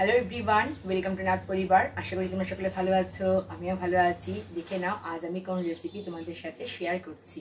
Hello everyone, welcome to नाथ परिवार। आशा करी তোমরা সকলে ভালো আছো, আমিও ভালো আছি। দেখে নাও আজ আমি কোন রেসিপি তোমাদের সাথে শেয়ার করছি।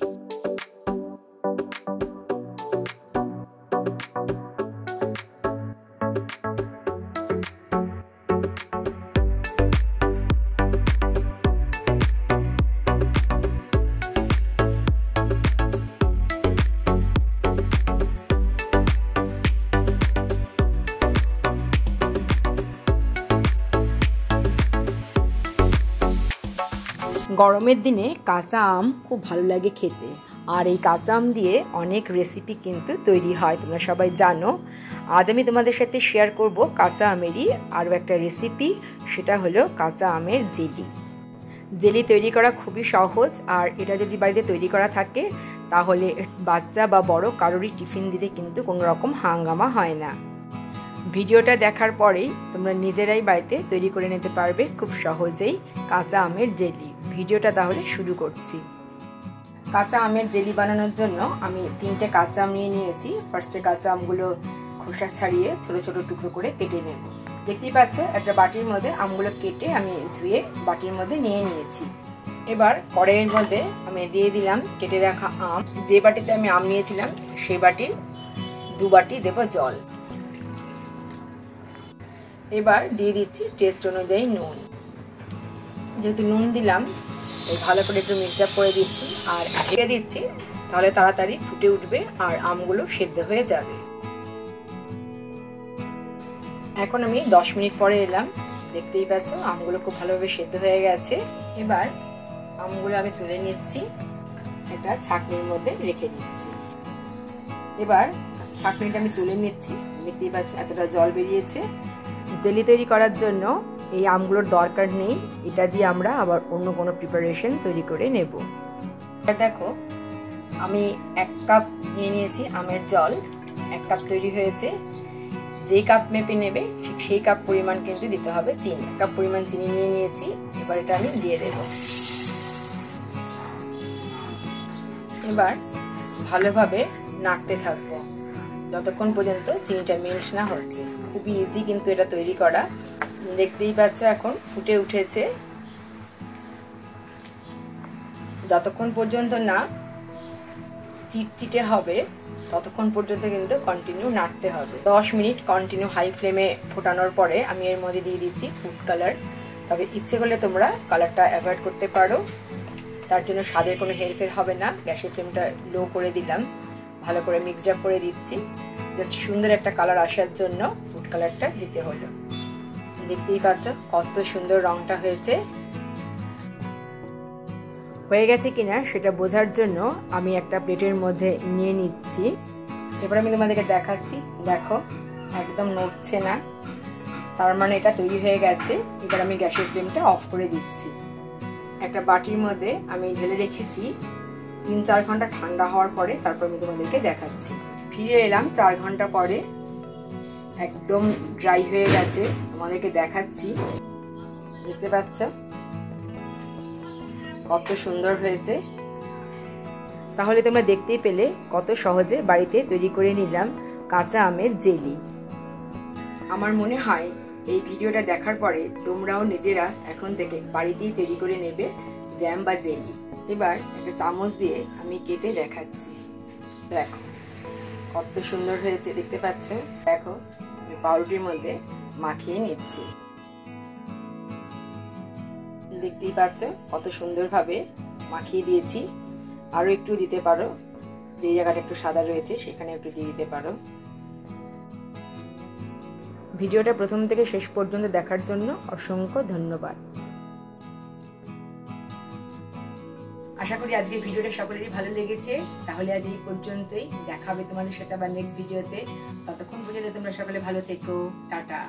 গরমের দিনে কাঁচা আম খুব ভালো লাগে খেতে, আর এই কাঁচা আম দিয়ে অনেক রেসিপি কিন্তু তৈরি হয়, তোমরা সবাই জানো। আজ আমি তোমাদের সাথে শেয়ার করব কাঁচা আমেরই আরও একটা রেসিপি, সেটা হলো কাঁচা আমের জেলি। জেলি তৈরি করা খুবই সহজ, আর এটা যদি বাড়িতে তৈরি করা থাকে তাহলে বাচ্চা বা বড় কারোরই টিফিন দিতে কিন্তু কোনো রকম হাঙ্গামা হয় না। ভিডিওটা দেখার পরেই তোমরা নিজেরাই বাড়িতে তৈরি করে নিতে পারবে খুব সহজেই কাঁচা আমের জেলি। ভিডিওটা তাহলে শুরু করছি। কাঁচা আমের জেলি বানানোর জন্য আমি 3টে কাঁচা আম নিয়ে নিয়েছি। ফার্স্টে কাঁচা আমগুলো খোসা ছাড়িয়ে ছোট ছোট টুকরো করে কেটে নেব। দেখতেই পাচ্ছ একটা বাটির মধ্যে আমগুলো কেটে আমি ধুয়ে বাটির মধ্যে নিয়ে নিয়েছি। এবার কড়াইয়ের মধ্যে আমি দিয়ে দিলাম কেটে রাখা আম। যে বাটিতে আমি আম নিয়েছিলাম সেই বাটির 2 বাটি দেব জল। এবার দিয়ে দিচ্ছি টেস্ট অনুযায়ী নুন। যেহেতু নুন দিলাম ভালো করে একটু মিক্স আপ করে দিচ্ছি আর ঢেকে দিচ্ছি, তাহলে তাড়াতাড়ি ফুটে উঠবে আর আমগুলো সেদ্ধ হয়ে যাবে। এখন আমি 10 মিনিট পরে এলাম। দেখতেই পাচ্ছ আমগুলো খুব ভালোভাবে সেদ্ধ হয়ে গেছে। এবার আমগুলো আমি তুলে নিচ্ছি, একটা ছাঁকনির মধ্যে রেখে দিচ্ছি। এবার ছাঁকনিটা আমি তুলে নিচ্ছি। দেখতেই পাচ্ছ এতটা জল বেরিয়েছে। জেলি তৈরি করার জন্য এই আমগুলোর দরকার নেই, এটা দিয়ে আমরা আবার অন্য কোনো প্রিপারেশন তৈরি করে নেব। দেখো আমি 1 কাপ নিয়ে নিয়েছি আমের জল। 1 কাপ তৈরি হয়েছে। যেই কাপ মেপে নেবে ঠিক সেই কাপ পরিমাণ কিন্তু দিতে হবে চিনি। 1 কাপ পরিমাণ চিনি নিয়ে নিয়েছি। এবার এটা আমি দিয়ে দেব। এবার ভালোভাবে নাড়তে থাকবো যতক্ষণ পর্যন্ত চিনিটা মেল্ট না হচ্ছে। খুবই ইজি কিন্তু এটা তৈরি করা। দেখতেই পাচ্ছ এখন ফুটে উঠেছে। যতক্ষণ পর্যন্ত না চিটচিটে হবে ততক্ষণ পর্যন্ত কিন্তু কন্টিনিউ নাড়তে হবে। 10 মিনিট কন্টিনিউ হাই ফ্লেমে ফোটানোর পরে আমি এর মধ্যে দিয়ে দিচ্ছি ফুড কালার। তবে ইচ্ছে করলে তোমরা কালারটা অ্যাভয়েড করতে পারো, তার জন্য স্বাদের কোনো হেরফের হবে না। গ্যাসের ফ্লেমটা লো করে দিলাম, ভালো করে মিক্সড আপ করে দিচ্ছি। জাস্ট সুন্দর একটা কালার আসার জন্য ফুড কালারটা দিতে হলো। দেখতেই পাচ্ছ কত সুন্দর রংটা হয়েছে। হয়ে গেছে কিনা সেটা বোঝার জন্য আমি একটা প্লেটের মধ্যে নিয়ে নিচ্ছি। এবার আমি তোমাদেরকে দেখাচ্ছি। দেখো একদম নড়ছে না, তার মানে এটা তৈরি হয়ে গেছে। এবার আমি গ্যাসের ফ্লেমটা অফ করে দিচ্ছি। একটা বাটির মধ্যে আমি ঢেলে রেখেছি। 3-4 ঘন্টা ঠান্ডা হওয়ার পরে তারপর আমি তোমাদেরকে দেখাচ্ছি। ফিরে এলাম 4 ঘন্টা পরে। একদম ড্রাই হয়ে গেছে, তোমাদেরকে দেখাচ্ছি। দেখতে পাচ্ছ কত সুন্দর হয়েছে। তাহলে তোমরা দেখতেই পেলে কত সহজে বাড়িতে তৈরি করে নিলাম কাঁচা আমের জেলি। আমার মনে হয় এই ভিডিওটা দেখার পরে তোমরাও নিজেরা এখন থেকে বাড়িতেই তৈরি করে নেবে জ্যাম বা জেলি। এবার একটা চামচ দিয়ে আমি কেটে দেখাচ্ছি। দেখো কত সুন্দর হয়েছে, দেখতে পাচ্ছ। দেখো আমি পাউরুটির মধ্যে মাখিয়ে নিচ্ছি। দেখতেই পাচ্ছ কত সুন্দরভাবে মাখিয়ে দিয়েছি। আরো একটু দিতে পারো, যে জায়গাটা একটু সাদা রয়েছে সেখানে একটু দিয়ে দিতে পারো। ভিডিওটা প্রথম থেকে শেষ পর্যন্ত দেখার জন্য অসংখ্য ধন্যবাদ। আশা করি আজকের ভিডিওটা সকলেরই ভালো লেগেছে। তাহলে আজ এই পর্যন্তই, দেখা হবে তোমাদের সাথে আবার নেক্সট ভিডিওতে। ততক্ষণ পর্যন্ত তোমরা সকলে ভালো থেকো। টাটা।